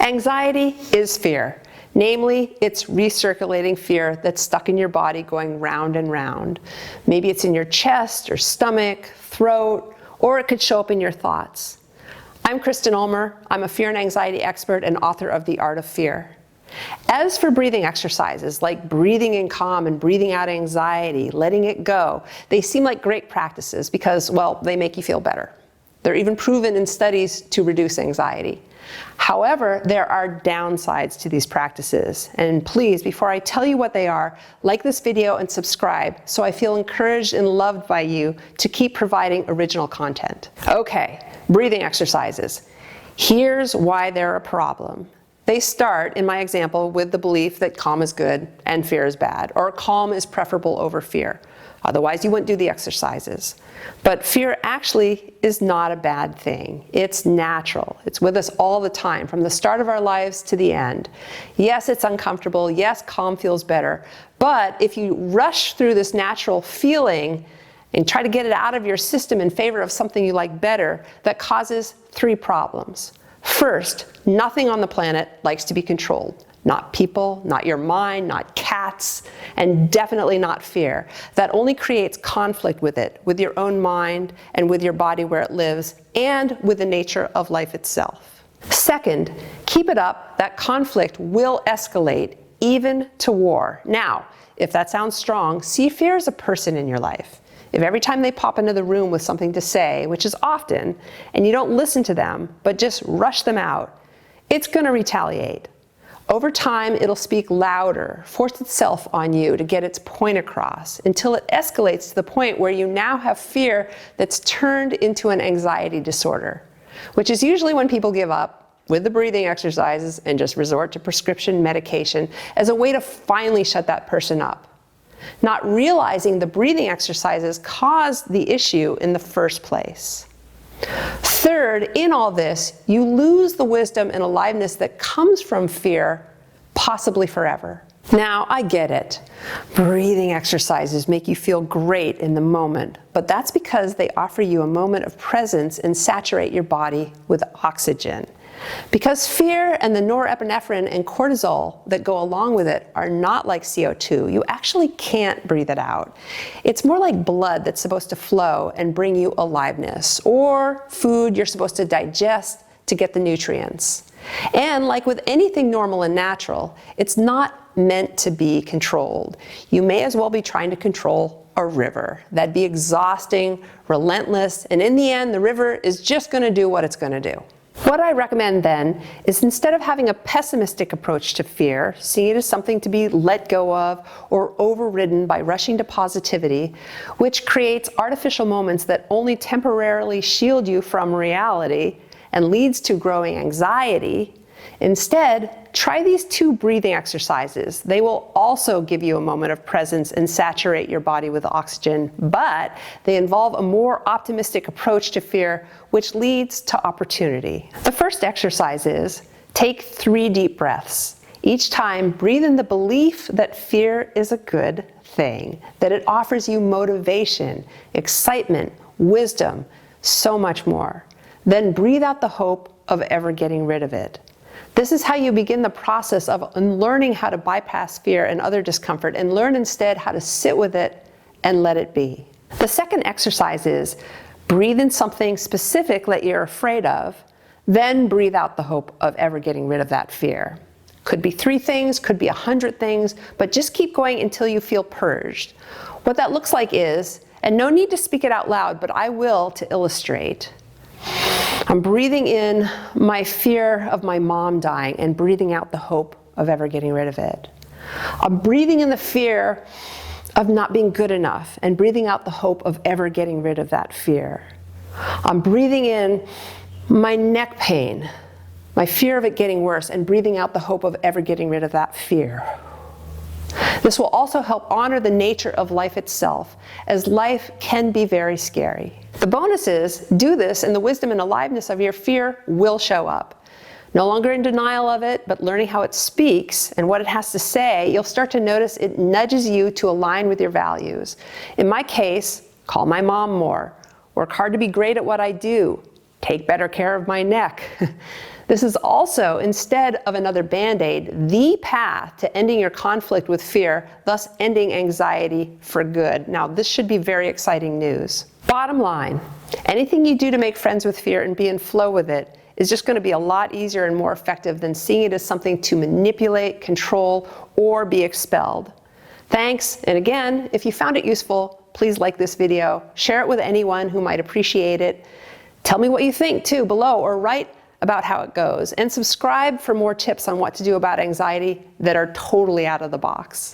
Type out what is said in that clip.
Anxiety is fear. Namely, it's recirculating fear that's stuck in your body going round and round. Maybe it's in your chest or stomach, throat, or it could show up in your thoughts. I'm Kristen Ulmer. I'm a fear and anxiety expert and author of The Art of Fear. As for breathing exercises like breathing in calm and breathing out anxiety, letting it go, they seem like great practices because, well, they make you feel better. They're even proven in studies to reduce anxiety. However, there are downsides to these practices. And please, before I tell you what they are, like this video and subscribe so I feel encouraged and loved by you to keep providing original content. Okay, breathing exercises. Here's why they're a problem. They start, in my example, with the belief that calm is good and fear is bad, or calm is preferable over fear. Otherwise, you wouldn't do the exercises. But fear actually is not a bad thing. It's natural. It's with us all the time, from the start of our lives to the end. Yes, it's uncomfortable. Yes, calm feels better. But if you rush through this natural feeling and try to get it out of your system in favor of something you like better, that causes three problems. First, nothing on the planet likes to be controlled. Not people, not your mind, not cats, and definitely not fear. That only creates conflict with it, with your own mind and with your body where it lives, and with the nature of life itself. Second, keep it up, that conflict will escalate, even to war. Now, if that sounds strong, see fear as a person in your life. If every time they pop into the room with something to say, which is often, and you don't listen to them, but just rush them out, it's going to retaliate. Over time, it'll speak louder, force itself on you to get its point across, until it escalates to the point where you now have fear that's turned into an anxiety disorder, which is usually when people give up with the breathing exercises and just resort to prescription medication as a way to finally shut that person up, not realizing the breathing exercises caused the issue in the first place. Third, in all this, you lose the wisdom and aliveness that comes from fear, possibly forever. Now, I get it. Breathing exercises make you feel great in the moment, but that's because they offer you a moment of presence and saturate your body with oxygen. Because fear and the norepinephrine and cortisol that go along with it are not like CO2. You actually can't breathe it out. It's more like blood that's supposed to flow and bring you aliveness, or food you're supposed to digest to get the nutrients. And like with anything normal and natural, it's not meant to be controlled. You may as well be trying to control a river. That'd be exhausting, relentless, and in the end, the river is just going to do what it's going to do. What I recommend then is, instead of having a pessimistic approach to fear, see it as something to be let go of or overridden by rushing to positivity, which creates artificial moments that only temporarily shield you from reality and leads to growing anxiety. Instead, try these two breathing exercises. They will also give you a moment of presence and saturate your body with oxygen, but they involve a more optimistic approach to fear, which leads to opportunity. The first exercise is, take 3 deep breaths. Each time, breathe in the belief that fear is a good thing, that it offers you motivation, excitement, wisdom, so much more. Then breathe out the hope of ever getting rid of it. This is how you begin the process of learning how to bypass fear and other discomfort and learn instead how to sit with it and let it be. The second exercise is, breathe in something specific that you're afraid of, then breathe out the hope of ever getting rid of that fear. Could be 3 things, could be 100 things, but just keep going until you feel purged. What that looks like is, and no need to speak it out loud, but I will to illustrate. I'm breathing in my fear of my mom dying and breathing out the hope of ever getting rid of it. I'm breathing in the fear of not being good enough and breathing out the hope of ever getting rid of that fear. I'm breathing in my neck pain, my fear of it getting worse, and breathing out the hope of ever getting rid of that fear. This will also help honor the nature of life itself, as life can be very scary. The bonus is, do this and the wisdom and aliveness of your fear will show up. No longer in denial of it, but learning how it speaks and what it has to say, you'll start to notice it nudges you to align with your values. In my case, call my mom more, work hard to be great at what I do, take better care of my neck. This is also, instead of another Band-Aid, the path to ending your conflict with fear, thus ending anxiety for good. Now, this should be very exciting news. Bottom line, anything you do to make friends with fear and be in flow with it is just going to be a lot easier and more effective than seeing it as something to manipulate, control, or be expelled. Thanks, and again, if you found it useful, please like this video, share it with anyone who might appreciate it. Tell me what you think too below, or write about how it goes, and subscribe for more tips on what to do about anxiety that are totally out of the box.